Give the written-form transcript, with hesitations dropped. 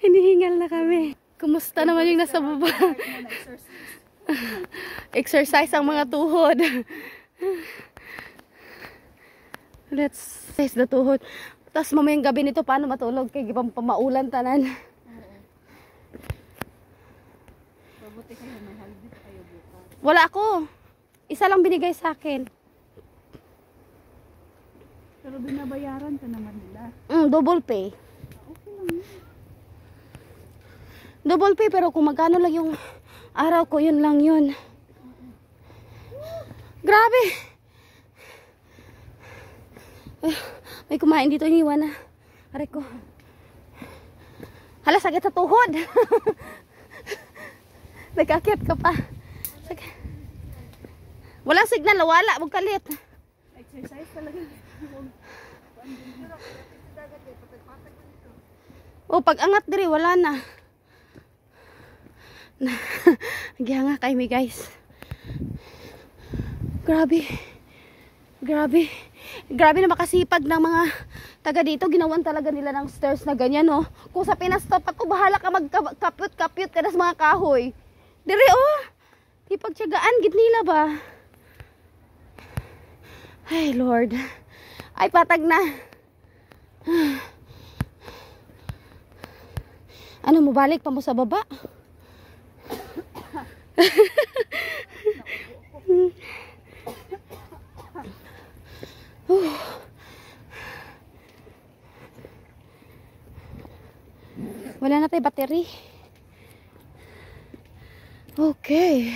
Hinihingal na kami. Kumusta naman yung nasa baba? Exercise ang mga tuhod. Let's exercise the tuhod. Tapos mamayang gabi nito, paano matulog? Kaya pamaulan tanan. Wala ako. Isa lang binigay sa akin. Pero binabayaran ka naman nila. Double pay. Okay lang yun. Double pay, pero kung magkano lang yung araw ko, yun lang yun. Grabe! May kumain dito, iniwan na. Aray ko. Hala, sakit sa tuhod. Nagkakit ka pa. Walang signal, wala. Huwag kalit. Exercise talaga. O, pag angat diri, wala na. Nagyanga kay mi, guys. Grabe. Grabe. Grabe na makasipag ng mga taga dito. Ginawan talaga nila ng stairs na ganyan, no? Kung sa Pinas to, pato bahala ka magkapyut-kapyut ka na sa mga kahoy. Dire, oh. Ipagtyagaan, gid nila ba? Ay, Lord. Ay, patag na. Ano mo, balik pa mo sa baba? Wala na tayo battery. Okay.